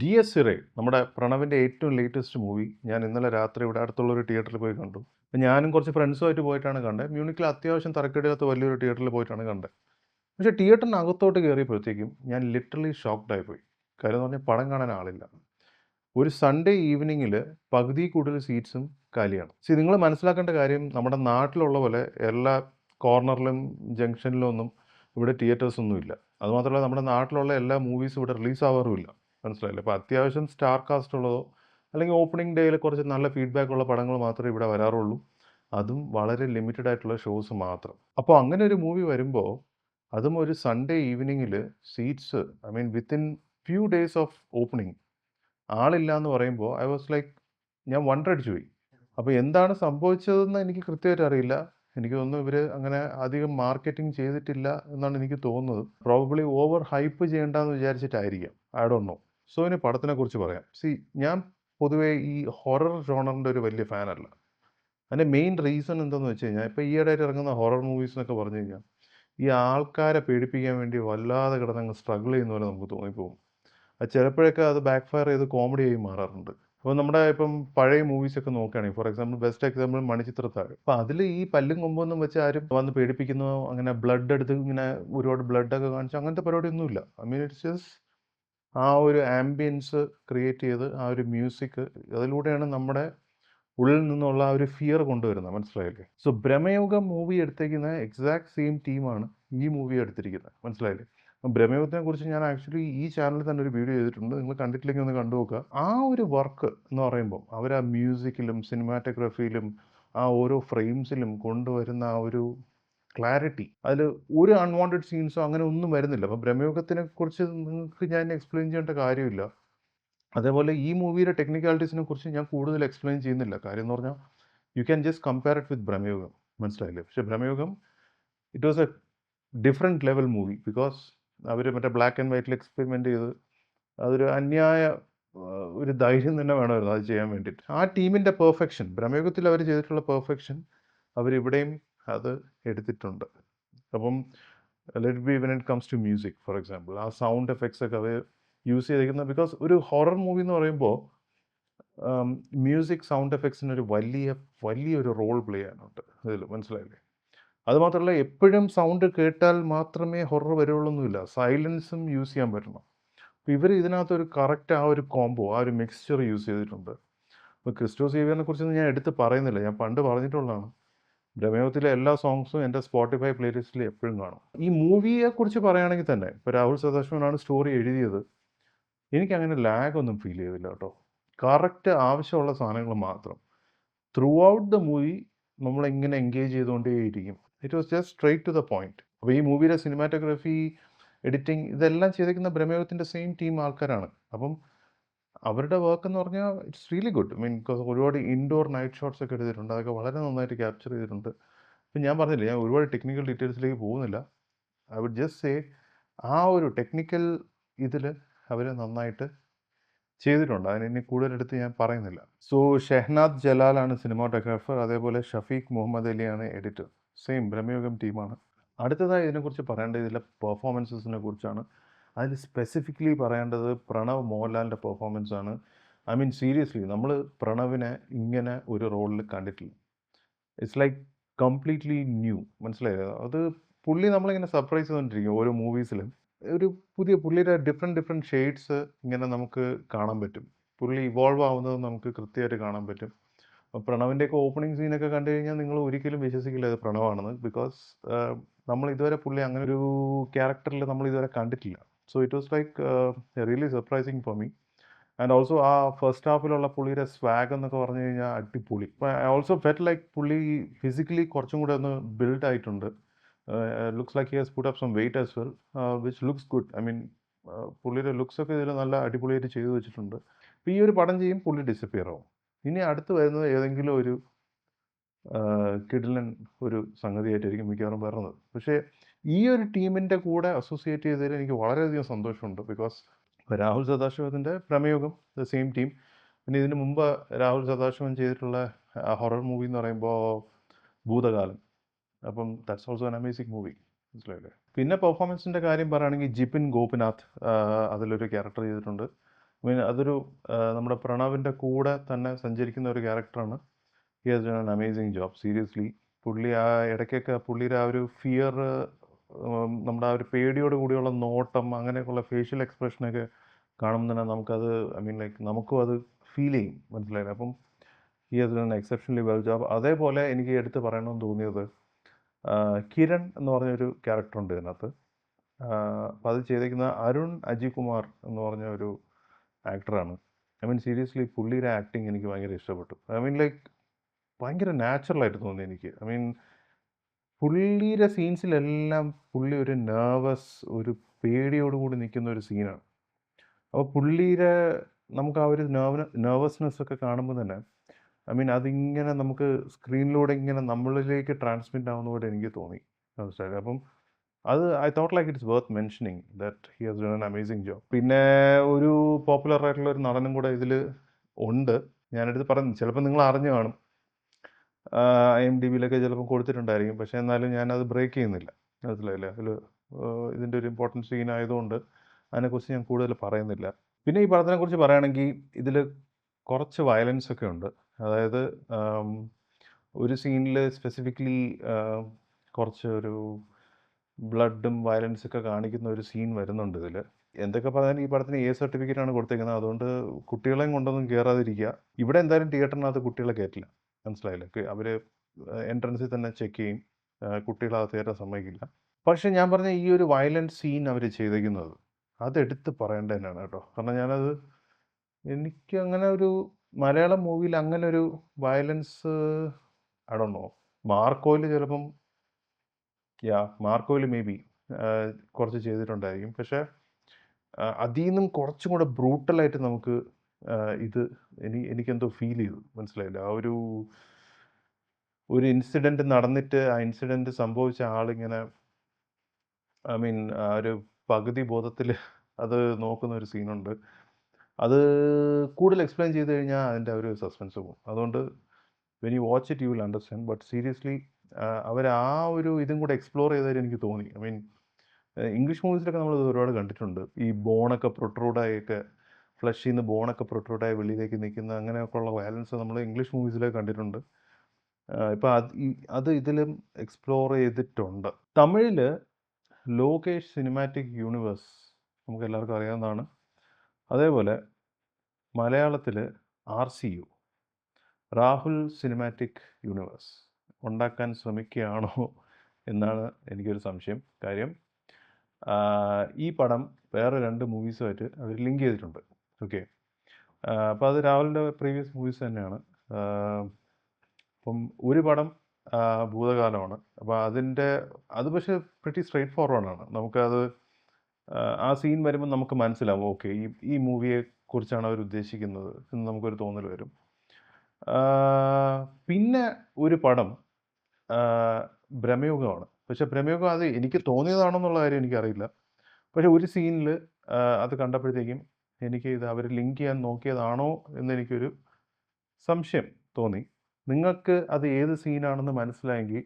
ഡി.എസ്. സിറേ നമ്മുടെ പ്രണവിൻ്റെ ഏറ്റവും latest movie ഞാൻ ഇന്നലെ രാത്രി ഇവിടെ അടുത്തുള്ളൊരു തിയേറ്ററിൽ പോയി കണ്ടു. അപ്പോൾ ഞാനും കുറച്ച് ഫ്രണ്ട്സുമായിട്ട് പോയിട്ടാണ് കണ്ടത്. മ്യൂണിക്കിൽ അത്യാവശ്യം തരക്കേടില്ലാത്ത വലിയൊരു തിയേറ്ററിൽ പോയിട്ടാണ് കണ്ടത്. പക്ഷേ തിയേറ്ററിനകത്തോട്ട് കയറിയപ്പോഴത്തേക്കും ഞാൻ ലിറ്ററലി ഷോക്ക്ഡ് ആയിപ്പോയി. കാര്യം എന്ന് പറഞ്ഞാൽ പടം കാണാൻ ആളില്ല. ഒരു സൺഡേ ഈവനിങ്ങിൽ പകുതിയിൽ കൂടുതൽ സീറ്റ്സും കാലിയാണ്. നിങ്ങൾ മനസ്സിലാക്കേണ്ട കാര്യം നമ്മുടെ നാട്ടിലുള്ള പോലെ എല്ലാ കോർണറിലും ജംഗ്ഷനിലും ഒന്നും ഇവിടെ തിയേറ്റേഴ്സ് ഒന്നുമില്ല. അതുമാത്രമല്ല നമ്മുടെ നാട്ടിലുള്ള എല്ലാ മൂവീസും ഇവിടെ റിലീസ് ആവാറുമില്ല. മനസ്സിലായില്ലേ? അപ്പോൾ അത്യാവശ്യം സ്റ്റാർ കാസ്റ്റ് ഉള്ളതോ അല്ലെങ്കിൽ ഓപ്പണിംഗ് ഡേയിൽ കുറച്ച് നല്ല ഫീഡ്ബാക്ക് ഉള്ള പടങ്ങൾ മാത്രമേ ഇവിടെ വരാറുള്ളൂ. അതും വളരെ ലിമിറ്റഡ് ആയിട്ടുള്ള ഷോസ് മാത്രം. അപ്പോൾ അങ്ങനെ ഒരു മൂവി വരുമ്പോൾ അതും ഒരു സൺഡേ ഈവനിങ്ങിൽ seats I mean within few days of opening ആളില്ല എന്ന് പറയുമ്പോൾ ഐ വാസ് ലൈക്ക് ഞാൻ വണ്ടറടിച്ചു പോയി. അപ്പോൾ എന്താണ് സംഭവിച്ചതെന്ന് എനിക്ക് കൃത്യമായിട്ട് അറിയില്ല. എനിക്ക് തോന്നുന്നു ഇവർ അങ്ങനെ അധികം മാർക്കറ്റിംഗ് ചെയ്തിട്ടില്ല എന്നാണ് എനിക്ക് തോന്നുന്നത്. പ്രോബബ്ലി ഓവർ ഹൈപ്പ് ചെയ്യേണ്ടെന്ന് വിചാരിച്ചിട്ടായിരിക്കാം. I don't know. സോ ഇനി പടത്തിനെക്കുറിച്ച് പറയാം. ഞാൻ പൊതുവേ ഈ ഹൊറർ ജോണറിൻ്റെ ഒരു വലിയ ഫാനല്ല. അതിൻ്റെ മെയിൻ റീസൺ എന്താണെന്ന് വെച്ച് കഴിഞ്ഞാൽ ഇപ്പോൾ ഈയിടെയായിട്ട് ഇറങ്ങുന്ന ഹൊറർ മൂവീസ് എന്നൊക്കെ പറഞ്ഞു കഴിഞ്ഞാൽ ഈ ആൾക്കാരെ പേടിപ്പിക്കാൻ വേണ്ടി വല്ലാതെ കിടന്നങ്ങ് സ്ട്രഗിൾ ചെയ്യുന്ന പോലെ നമുക്ക് തോന്നിപ്പോകും. അത് ചിലപ്പോഴൊക്കെ അത് ബാക്ക് ഫയർ ചെയ്ത് കോമഡിയായി മാറാറുണ്ട്. അപ്പോൾ നമ്മുടെ ഇപ്പം പഴയ മൂവീസൊക്കെ നോക്കുകയാണെങ്കിൽ for example best example Manichitrathazhu. അപ്പോൾ അതിൽ ഈ പല്ലും കൊമ്പൊന്നും വെച്ച് ആരും വന്ന് പേടിപ്പിക്കുന്നോ അങ്ങനെ ബ്ലഡ് എടുത്ത് ഇങ്ങനെ ഒരുപാട് ബ്ലഡൊക്കെ കാണിച്ച് അങ്ങനത്തെ പരിപാടിയൊന്നുമില്ല. ഐ മീൻ ഇറ്റ്സ് ജസ്റ്റ് ആ ഒരു ആംബിയൻസ് ക്രിയേറ്റ് ചെയ്ത് ആ ഒരു മ്യൂസിക് അതിലൂടെയാണ് നമ്മുടെ ഉള്ളിൽ നിന്നുള്ള ആ ഒരു ഫിയർ കൊണ്ടുവരുന്നത്. മനസ്സിലായില്ലേ? സോ ബ്രഹ്മയുഗം മൂവി എടുത്തേക്കുന്ന എക്സാക്ട് സെയിം ടീമാണ് ഈ മൂവി എടുത്തിരിക്കുന്നത്. മനസ്സിലായില്ലേ? ബ്രഹ്മയുഗത്തിനെ കുറിച്ച് ഞാൻ ആക്ച്വലി ഈ ചാനലിൽ തന്നെ ഒരു വീഡിയോ ചെയ്തിട്ടുണ്ട്. നിങ്ങൾ കണ്ടിട്ടില്ലെങ്കിൽ ഒന്ന് കണ്ടു നോക്കുക. ആ ഒരു വർക്ക് എന്ന് പറയുമ്പോൾ അവർ ആ മ്യൂസിക്കിലും സിനിമാറ്റോഗ്രാഫിയിലും ആ ഓരോ ഫ്രെയിംസിലും കൊണ്ടുവരുന്ന ആ ഒരു ക്ലാരിറ്റി അതിൽ ഒരു അൺവാണ്ടഡ് സീൻസോ അങ്ങനെ ഒന്നും വരുന്നില്ല. അപ്പോൾ ബ്രഹ്മയുഗത്തിനെ കുറിച്ച് നിങ്ങൾക്ക് ഞാൻ എക്സ്പ്ലെയിൻ ചെയ്യേണ്ട കാര്യമില്ല. അതേപോലെ ഈ മൂവിയുടെ ടെക്നിക്കാലിറ്റീസിനെ കുറിച്ച് ഞാൻ കൂടുതൽ എക്സ്പ്ലെയിൻ ചെയ്യുന്നില്ല. കാര്യം എന്ന് പറഞ്ഞാൽ you can just compare it with Bramayugam. മനസ്സിലായില്ലേ? പക്ഷേ Bramayugam it was a different level movie because അവർ മറ്റേ ബ്ലാക്ക് ആൻഡ് വൈറ്റിൽ എക്സ്പെരിമെൻ്റ് ചെയ്ത് അതൊരു അന്യായ ഒരു ധൈര്യം തന്നെ വേണമായിരുന്നു അത് ചെയ്യാൻ വേണ്ടിയിട്ട്. ആ ടീമിൻ്റെ പെർഫെക്ഷൻ ബ്രഹ്മയുഗത്തിൽ അവർ ചെയ്തിട്ടുള്ള പെർഫെക്ഷൻ അവരിവിടെയും അത് എടുത്തിട്ടുണ്ട്. അപ്പം let be when it comes to music for example ആ സൗണ്ട് എഫക്ട്സ് ഒക്കെ അവർ യൂസ് ചെയ്തിരിക്കുന്നത് ബിക്കോസ് ഒരു ഹൊറർ മൂവി എന്ന് പറയുമ്പോൾ മ്യൂസിക് സൗണ്ട് എഫക്ട്സിനൊരു വലിയൊരു റോൾ പ്ലേ ചെയ്യാനുണ്ട് ഇതിൽ. മനസ്സിലായില്ലേ? അതുമാത്രമല്ല എപ്പോഴും സൗണ്ട് കേട്ടാൽ മാത്രമേ ഹൊറർ വരുള്ളൊന്നുമില്ല. സൈലൻസും യൂസ് ചെയ്യാൻ പറ്റണം. അപ്പോൾ ഇവർ ഇതിനകത്തൊരു കറക്റ്റ് ആ ഒരു കോംബോ ആ ഒരു മിക്സ്ചർ യൂസ് ചെയ്തിട്ടുണ്ട്. ഇപ്പോൾ ക്രിസ്റ്റോ സേവിയറിനെ കുറിച്ചൊന്നും ഞാൻ എടുത്ത് പറയുന്നില്ല. ഞാൻ പണ്ട് പറഞ്ഞിട്ടുള്ളതാണ്. ബ്രഹ്മയുഗത്തിലെ എല്ലാ സോങ്സും എൻ്റെ സ്പോട്ടിഫൈ പ്ലേലിസ്റ്റിൽ എപ്പോഴും കാണും. ഈ മൂവിയെക്കുറിച്ച് പറയുകയാണെങ്കിൽ തന്നെ ഇപ്പോൾ രാഹുൽ സദാശിവനാണ് സ്റ്റോറി എഴുതിയത്. എനിക്കങ്ങനെ ലാഗൊന്നും ഫീൽ ചെയ്തില്ല കേട്ടോ. കറക്റ്റ് ആവശ്യമുള്ള സാധനങ്ങൾ മാത്രം. ത്രൂ ഔട്ട് ദ മൂവി നമ്മളിങ്ങനെ എൻഗേജ് ചെയ്തുകൊണ്ടേയിരിക്കും. It was just straight to the point. അപ്പോൾ ഈ മൂവിയുടെ സിനിമാറ്റോഗ്രാഫി എഡിറ്റിംഗ് ഇതെല്ലാം ചെയ്തിരിക്കുന്ന ബ്രഹ്മയുഗത്തിൻ്റെ സെയിം ടീം ആൾക്കാരാണ്. അപ്പം അവരുടെ വർക്ക് എന്ന് പറഞ്ഞാൽ ഇറ്റ്സ് റിയലി ഗുഡ്. ഐ മീൻ ഒരുപാട് ഇൻഡോർ നൈറ്റ് ഷോട്ട്സ് ഒക്കെ എടുത്തിട്ടുണ്ട്. അതൊക്കെ വളരെ നന്നായിട്ട് ക്യാപ്ചർ ചെയ്തിട്ടുണ്ട്. ഇപ്പം ഞാൻ പറഞ്ഞില്ലേ ഞാൻ ഒരുപാട് ടെക്നിക്കൽ ഡീറ്റെയിൽസിലേക്ക് പോകുന്നില്ല. ഐ വുഡ് ജസ്റ്റ് സേ ആ ഒരു ടെക്നിക്കൽ ഇതിൽ അവർ നന്നായിട്ട് ചെയ്തിട്ടുണ്ട്. അതിനി കൂടുതലെടുത്ത് ഞാൻ പറയുന്നില്ല. സോ ഷെഹ്നാദ് ജലാലാണ് സിനിമാറ്റോഗ്രാഫർ. അതേപോലെ ഷഫീഖ് മുഹമ്മദ് അലിയാണ് എഡിറ്റർ. സെയിം ബ്രഹ്മയുഗം ടീമാണ്. അടുത്തതായി ഇതിനെക്കുറിച്ച് പറയേണ്ടത് ഇതിലെ പെർഫോമൻസസിനെ കുറിച്ചാണ്. അതിൽ സ്പെസിഫിക്കലി പറയേണ്ടത് പ്രണവ് മോഹൻലാലിൻ്റെ പെർഫോമൻസ് ആണ്. ഐ മീൻ സീരിയസ്ലി നമ്മൾ പ്രണവിനെ ഇങ്ങനെ ഒരു റോളിൽ കണ്ടിട്ടില്ല. It's like completely new. മനസ്സിലായോ? അത് പുള്ളി നമ്മളിങ്ങനെ സർപ്രൈസ് ചെയ്തുകൊണ്ടിരിക്കും ഓരോ മൂവീസിലും. ഒരു പുള്ളിയുടെ ഡിഫറെൻറ്റ് ഷെയ്ഡ്സ് ഇങ്ങനെ നമുക്ക് കാണാൻ പറ്റും. പുള്ളി ഇവോൾവ് ആവുന്നത് നമുക്ക് കൃത്യമായിട്ട് കാണാൻ പറ്റും. അപ്പോൾ പ്രണവിൻ്റെയൊക്കെ ഓപ്പണിംഗ് സീനൊക്കെ കണ്ടു കഴിഞ്ഞാൽ നിങ്ങൾ ഒരിക്കലും വിശ്വസിക്കില്ല അത് പ്രണവാണെന്ന്. ബിക്കോസ് നമ്മൾ ഇതുവരെ പുള്ളി അങ്ങനെ ഒരു ക്യാരക്ടറിൽ നമ്മൾ ഇതുവരെ കണ്ടിട്ടില്ല. So it was like really surprising for me. And also ആ ഫസ്റ്റ് ഹാഫിലുള്ള പുള്ളിയുടെ സ്വാഗ് എന്നൊക്കെ പറഞ്ഞു കഴിഞ്ഞാൽ അടിപൊളി. ഐ ഓൾസോ ഫെറ്റ് ലൈക്ക് പുള്ളി ഫിസിക്കലി കുറച്ചും കൂടെ ഒന്ന് ബിൽഡ് ആയിട്ടുണ്ട്. Looks like he has put up some weight as well which looks good. I mean പുള്ളിയുടെ ലുക്സൊക്കെ ഇതിൽ നല്ല അടിപൊളിയായിട്ട് ചെയ്തു വെച്ചിട്ടുണ്ട്. അപ്പോൾ ഈ ഒരു പടം ചെയ്യും പുള്ളി ഡിസപ്പിയർ ആവും. ഇനി അടുത്ത് വരുന്നത് ഏതെങ്കിലും ഒരു കിടിലൻ ഒരു സംഗതിയായിട്ടായിരിക്കും മിക്കവാറും വരുന്നത്. പക്ഷേ ഈ ഒരു ടീമിൻ്റെ കൂടെ അസോസിയേറ്റ് ചെയ്തതിൽ എനിക്ക് വളരെയധികം സന്തോഷമുണ്ട്. ബിക്കോസ് രാഹുൽ സദാശിവത്തിൻ്റെ പ്രമേയുഗം ദ സെയിം ടീം. പിന്നെ ഇതിന് മുമ്പ് രാഹുൽ സദാശിവൻ ചെയ്തിട്ടുള്ള ഹൊറർ മൂവി എന്ന് പറയുമ്പോൾ ഭൂതകാലം. അപ്പം that's also an amazing movie. മനസ്സിലായില്ലേ? പിന്നെ പെർഫോമൻസിൻ്റെ കാര്യം പറയുകയാണെങ്കിൽ ജിപിൻ ഗോപിനാഥ് അതിലൊരു ക്യാരക്ടർ ചെയ്തിട്ടുണ്ട്. മീൻ അതൊരു നമ്മുടെ പ്രണവിൻ്റെ കൂടെ തന്നെ സഞ്ചരിക്കുന്ന ഒരു ക്യാരക്ടറാണ്. He has done an amazing job seriously. പുള്ളി ആ ഇടയ്ക്കൊക്കെ പുള്ളിയുടെ ആ ഒരു ഫിയർ, നമ്മുടെ ആ ഒരു പേടിയോട് കൂടിയുള്ള നോട്ടം, അങ്ങനെയൊക്കെയുള്ള ഫേഷ്യൽ എക്സ്പ്രഷനൊക്കെ കാണുമ്പോൾ തന്നെ നമുക്കത് ഐ മീൻ ലൈക്ക് നമുക്കും അത് ഫീൽ ചെയ്യും, മനസ്സിലായില്ലേ? അപ്പം he has done exceptionally well job. അതേപോലെ എനിക്ക് എടുത്ത് പറയണമെന്ന് തോന്നിയത് കിരൺ എന്ന് പറഞ്ഞൊരു ക്യാരക്ടറുണ്ട് ഇതിനകത്ത്. അപ്പോൾ അത് ചെയ്തേക്കുന്ന അരുൺ അജികുമാർ എന്ന് പറഞ്ഞ ഒരു ആക്ടറാണ്. ഐ മീൻ സീരിയസ്ലി പുള്ളിയുടെ ആക്ടിങ് എനിക്ക് ഭയങ്കര ഇഷ്ടപ്പെട്ടു. ഐ മീൻ ലൈക്ക് ഭയങ്കര നാച്ചുറലായിട്ട് തോന്നി എനിക്ക്. ഐ മീൻ പുള്ളിയുടെ സീൻസിലെല്ലാം പുള്ളി ഒരു നെർവസ്, ഒരു പേടിയോടുകൂടി നിൽക്കുന്ന ഒരു സീനാണ്. അപ്പോൾ പുള്ളിയുടെ നമുക്ക് ആ ഒരു നെർവസ്നെസ് ഒക്കെ കാണുമ്പോൾ തന്നെ ഐ മീൻ അതിങ്ങനെ നമുക്ക് സ്ക്രീനിലൂടെ ഇങ്ങനെ നമ്മളിലേക്ക് ട്രാൻസ്മിറ്റ് ആവുന്ന പോലെ എനിക്ക് തോന്നി, മനസ്സിലായി. അപ്പം അത് I thought like it's worth mentioning that he has done an amazing job. പിന്നെ ഒരു പോപ്പുലർ ആയിട്ടുള്ള ഒരു നടനും കൂടെ ഇതിൽ ഉണ്ട്. ഞാനെടുത്ത് പറഞ്ഞു, ചിലപ്പോൾ നിങ്ങൾ അറിഞ്ഞു കാണും, IMDb-യിലൊക്കെ ചിലപ്പോൾ കൊടുത്തിട്ടുണ്ടായിരിക്കും. പക്ഷേ എന്നാലും ഞാനത് ബ്രേക്ക് ചെയ്യുന്നില്ല, മനസ്സിലായില്ലേ? അതിൽ ഇതിൻ്റെ ഒരു ഇമ്പോർട്ടൻറ്റ് സീൻ ആയതുകൊണ്ട് അതിനെക്കുറിച്ച് ഞാൻ കൂടുതൽ പറയുന്നില്ല. പിന്നെ ഈ പടത്തിനെക്കുറിച്ച് പറയുകയാണെങ്കിൽ ഇതിൽ കുറച്ച് വയലൻസ് ഒക്കെ ഉണ്ട്. അതായത് ഒരു സീനിൽ സ്പെസിഫിക്കലി കുറച്ച് ഒരു ബ്ലഡും വയലൻസൊക്കെ കാണിക്കുന്ന ഒരു സീൻ വരുന്നുണ്ട് ഇതിൽ. എന്തൊക്കെ പറഞ്ഞാലും ഈ പടത്തിന് A സർട്ടിഫിക്കറ്റാണ് കൊടുത്തേക്കുന്നത്. അതുകൊണ്ട് കുട്ടികളെയും കൊണ്ടൊന്നും കയറാതിരിക്കുക. ഇവിടെ എന്തായാലും തിയേറ്ററിനകത്ത് കുട്ടികളെ കയറ്റില്ല, മനസ്സിലായില്ലേ? അവർ എൻട്രൻസിൽ തന്നെ ചെക്ക് ചെയ്യും, കുട്ടികളകത്ത് കയറ്റാൻ സമ്മതിക്കില്ല. പക്ഷേ ഞാൻ പറഞ്ഞ ഈ ഒരു വയലൻസ് സീൻ അവർ ചെയ്തേക്കുന്നത് അതെടുത്ത് പറയേണ്ടത് തന്നെയാണ് കേട്ടോ. കാരണം എനിക്ക് അങ്ങനെ ഒരു മലയാളം മൂവിയിൽ അങ്ങനെ ഒരു വയലൻസ് ഐ ഡോണ്ട് നോ. മാർക്കോയിൽ ചിലപ്പം മാർക്കോയിൽ മേ ബി കുറച്ച് ചെയ്തിട്ടുണ്ടായിരിക്കും. പക്ഷേ അതിൽ നിന്നും കുറച്ചും കൂടെ ബ്രൂട്ടലായിട്ട് നമുക്ക് ഇത് എനിക്കെന്തോ ഫീൽ ചെയ്തു, മനസ്സിലായില്ല? ആ ഒരു ഇൻസിഡൻറ്റ് നടന്നിട്ട് ആ ഇൻസിഡൻറ്റ് സംഭവിച്ച ആളിങ്ങനെ ഐ മീൻ ആ ഒരു പകുതി ബോധത്തിൽ അത് നോക്കുന്ന ഒരു സീനുണ്ട്. അത് കൂടുതൽ എക്സ്പ്ലെയിൻ ചെയ്ത് കഴിഞ്ഞാൽ അതിൻ്റെ ഒരു സസ്പെൻസ് പോകും. അതുകൊണ്ട് when you watch it you will understand. But seriously അവർ ആ ഒരു ഇതും കൂടെ എക്സ്പ്ലോർ ചെയ്തതായിട്ട് എനിക്ക് തോന്നി. ഐ മീൻ ഇംഗ്ലീഷ് മൂവീസിലൊക്കെ നമ്മൾ ഒരുപാട് കണ്ടിട്ടുണ്ട്, ഈ ബോണൊക്കെ പ്രൊട്രൂഡായൊക്കെ, ഫ്ലഷിൽ നിന്ന് ബോണൊക്കെ പ്രൊട്രൂഡായി വെളിയിലേക്ക് നിൽക്കുന്ന അങ്ങനെയൊക്കെയുള്ള വയലൻസ് നമ്മൾ ഇംഗ്ലീഷ് മൂവീസിലൊക്കെ കണ്ടിട്ടുണ്ട്. ഇപ്പോൾ അത് ഇതിലും എക്സ്പ്ലോർ ചെയ്തിട്ടുണ്ട്. തമിഴിൽ ലോകേഷ് സിനിമാറ്റിക് യൂണിവേഴ്സ് നമുക്ക് എല്ലാവർക്കും അറിയാവുന്നതാണ്. അതേപോലെ മലയാളത്തിൽ RCU, രാഹുൽ സിനിമാറ്റിക് യൂണിവേഴ്സ് ഉണ്ടാക്കാൻ ശ്രമിക്കുകയാണോ എന്നാണ് എനിക്കൊരു സംശയം. കാര്യം ഈ പടം വേറെ 2 മൂവീസുമായിട്ട് അവർ ലിങ്ക് ചെയ്തിട്ടുണ്ട്. ഓക്കെ, അപ്പോൾ അത് രാഹുലിൻ്റെ പ്രീവിയസ് മൂവീസ് തന്നെയാണ്. അപ്പം ഒരു പടം ഭൂതകാലമാണ്. അപ്പോൾ അത് പക്ഷേ പ്രിറ്റി സ്ട്രെയിറ്റ് ഫോർവേഡാണ്. നമുക്കത് ആ സീൻ വരുമ്പോൾ നമുക്ക് മനസ്സിലാവും, ഓക്കെ ഈ മൂവിയെ കുറിച്ചാണ് അവർ ഉദ്ദേശിക്കുന്നത് എന്ന് നമുക്കൊരു തോന്നൽ വരും. പിന്നെ ഒരു പടം ഭ്രമയുഗമാണ്. പക്ഷേ ഭ്രമയുഗം അത് എനിക്ക് തോന്നിയതാണെന്നുള്ള കാര്യം എനിക്കറിയില്ല. പക്ഷേ ഒരു സീനിൽ അത് കണ്ടപ്പോഴത്തേക്കും എനിക്ക് ഇത് അവർ ലിങ്ക് ചെയ്യാൻ നോക്കിയതാണോ എന്നെനിക്കൊരു സംശയം തോന്നി. നിങ്ങൾക്ക് അത് ഏത് സീനാണെന്ന് മനസ്സിലായെങ്കിൽ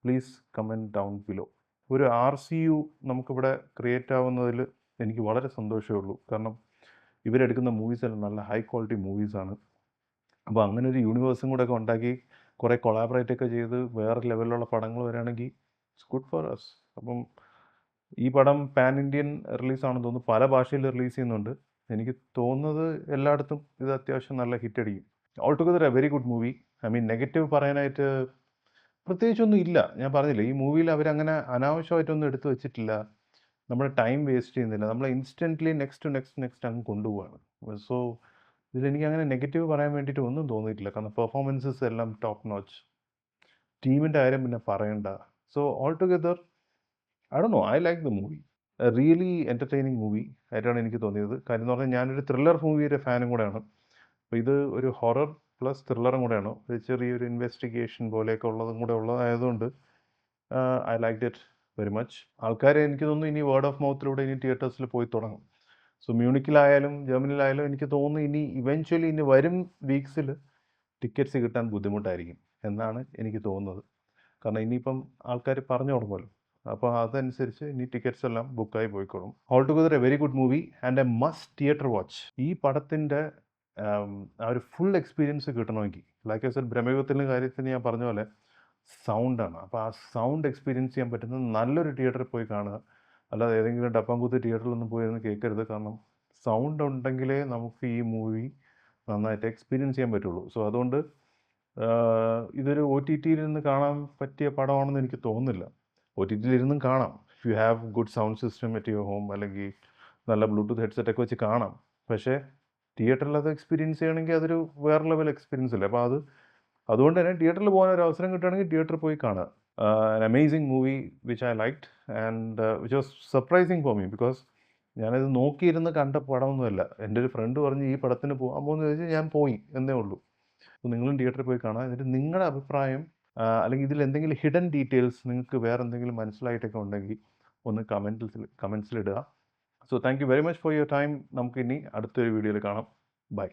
പ്ലീസ് കമൻറ്റ് ഡൗൺ ബിലോ. ഒരു RCU നമുക്കിവിടെ ക്രിയേറ്റ് ആവുന്നതിൽ എനിക്ക് വളരെ സന്തോഷമേ ഉള്ളൂ. കാരണം ഇവരെടുക്കുന്ന മൂവീസെല്ലാം നല്ല ഹൈ ക്വാളിറ്റി മൂവീസാണ്. അപ്പോൾ അങ്ങനെ ഒരു യൂണിവേഴ്സും കൂടെ ഒക്കെ ഉണ്ടാക്കി കുറേ കൊളാബറേറ്റൊക്കെ ചെയ്ത് വേറെ ലെവലിലുള്ള പടങ്ങൾ വരികയാണെങ്കിൽ ഇറ്റ്സ് ഗുഡ് ഫോർ അസ്. അപ്പം ഈ പടം പാൻ ഇന്ത്യൻ റിലീസാണെന്ന് തോന്നുന്നു, പല ഭാഷയിൽ റിലീസ് ചെയ്യുന്നുണ്ട്. എനിക്ക് തോന്നുന്നത് എല്ലായിടത്തും ഇത് അത്യാവശ്യം നല്ല ഹിറ്റ് അടിക്കും. All together A very good movie. I mean negative പറയാനായിട്ട് പ്രത്യേകിച്ചൊന്നും ഇല്ല. ഞാൻ പറഞ്ഞില്ലേ, ഈ മൂവിയിൽ അവരങ്ങനെ അനാവശ്യമായിട്ടൊന്നും എടുത്തു വെച്ചിട്ടില്ല. നമ്മുടെ ടൈം വേസ്റ്റ് ചെയ്യുന്നില്ല. നമ്മളെ ഇൻസ്റ്റൻ്റ്ലി നെക്സ്റ്റ് അങ്ങ് കൊണ്ടുപോവാണ്. സോ ഇതിലെനിക്ക് അങ്ങനെ നെഗറ്റീവ് പറയാൻ വേണ്ടിയിട്ട് ഒന്നും തോന്നിയിട്ടില്ല. കാരണം പെർഫോമൻസസ് എല്ലാം ടോപ്പ് നോച്ച്. ടീമിൻ്റെ കാര്യം പിന്നെ പറയണ്ട. So all together I don't no, I like the movie. Really entertaining movie ആയിട്ടാണ് എനിക്ക് തോന്നിയത്. കാര്യം എന്ന് പറഞ്ഞാൽ ഞാനൊരു ത്രില്ലർ മൂവിയുടെ ഫാനും കൂടെയാണ്. അപ്പോൾ ഇത് ഒരു ഹൊറർ പ്ലസ് ത്രില്ലറും കൂടെയാണ്. ഒരു ചെറിയൊരു ഇൻവെസ്റ്റിഗേഷൻ പോലെയൊക്കെ ഉള്ളതും കൂടെ ഉള്ളതായതുകൊണ്ട് I like it very much. ആൾക്കാർ എനിക്ക് തോന്നുന്നു ഇനി വേർഡ് ഓഫ് മൗത്തിലൂടെ ഇനി തിയേറ്റേഴ്സിൽ പോയി തുടങ്ങും. സോ മ്യൂണിക്കിലായാലും ജർമ്മനിയിലായാലും എനിക്ക് തോന്നുന്നു ഇനി ഇവൻച്വലി ഇനി വരും വീക്സിൽ ടിക്കറ്റ്സ് കിട്ടാൻ ബുദ്ധിമുട്ടായിരിക്കും എന്നാണ് എനിക്ക് തോന്നുന്നത്. കാരണം ഇനിയിപ്പം ആൾക്കാർ പറഞ്ഞു തുടങ്ങുമല്ലോ, അപ്പോൾ അതനുസരിച്ച് ഇനി ടിക്കറ്റ്സ് എല്ലാം ബുക്കായി പോയിക്കോളും. All together A very good movie and A must theatre watch. ഈ പടത്തിൻ്റെ ആ ഒരു ഫുൾ എക്സ്പീരിയൻസ് കിട്ടണമെങ്കിൽ, ലൈക്ക് ഐ സെഡ്, ബ്രഹ്മയുഗത്തിൻ്റെ കാര്യത്തിന് ഞാൻ പറഞ്ഞ പോലെ സൗണ്ടാണ്. അപ്പോൾ ആ സൗണ്ട് എക്സ്പീരിയൻസ് ചെയ്യാൻ പറ്റുന്ന നല്ലൊരു തിയേറ്ററിൽ പോയി കാണുക. അല്ലാതെ ഏതെങ്കിലും ഡപ്പാംകൂത്ത് തിയേറ്ററിലൊന്നും പോയിരുന്ന് കേൾക്കരുത്. കാരണം സൗണ്ട് ഉണ്ടെങ്കിലേ നമുക്ക് ഈ മൂവി നന്നായിട്ട് എക്സ്പീരിയൻസ് ചെയ്യാൻ പറ്റുള്ളൂ. സോ അതുകൊണ്ട് ഇതൊരു ഒ ടി ടിയിൽ ഇരുന്ന് കാണാൻ പറ്റിയ പടമാണെന്ന് എനിക്ക് തോന്നുന്നില്ല. ഒ ടി ടിയിൽ ഇരുന്നും കാണാം, if you have good sound system at your home, അല്ലെങ്കിൽ നല്ല ബ്ലൂടൂത്ത് ഹെഡ്സെറ്റൊക്കെ വെച്ച് കാണാം. പക്ഷേ തിയേറ്ററിൽ അത് എക്സ്പീരിയൻസ് ചെയ്യണമെങ്കിൽ അതൊരു വേറെ ലെവൽ എക്സ്പീരിയൻസ് അല്ലേ. അപ്പോൾ അതുകൊണ്ട് തന്നെ തിയേറ്ററിൽ പോകാൻ ഒരു അവസരം കിട്ടുകയാണെങ്കിൽ തിയേറ്ററിൽ പോയി കാണുക. an amazing movie which I liked and which was surprising for me because ഞാനത് നോക്കിയിരുന്ന് കണ്ട പടമൊന്നുമല്ല. എൻ്റെ ഒരു ഫ്രണ്ട് പറഞ്ഞ് ഈ പടത്തിന് പോകാൻ പോകുമെന്ന് ചോദിച്ചാൽ ഞാൻ പോയി എന്നേ ഉള്ളൂ. അപ്പോൾ നിങ്ങളും തിയേറ്ററിൽ പോയി കാണാം. എന്നിട്ട് നിങ്ങളുടെ അഭിപ്രായം അല്ലെങ്കിൽ ഇതിൽ എന്തെങ്കിലും ഹിഡൻ ഡീറ്റെയിൽസ് നിങ്ങൾക്ക് വേറെ എന്തെങ്കിലും മനസ്സിലായിട്ടൊക്കെ ഉണ്ടെങ്കിൽ ഒന്ന് കമൻസിലിടുക. So thank you very much for your time. നമുക്കിനി അടുത്തൊരു വീഡിയോയിൽ കാണാം. ബൈ.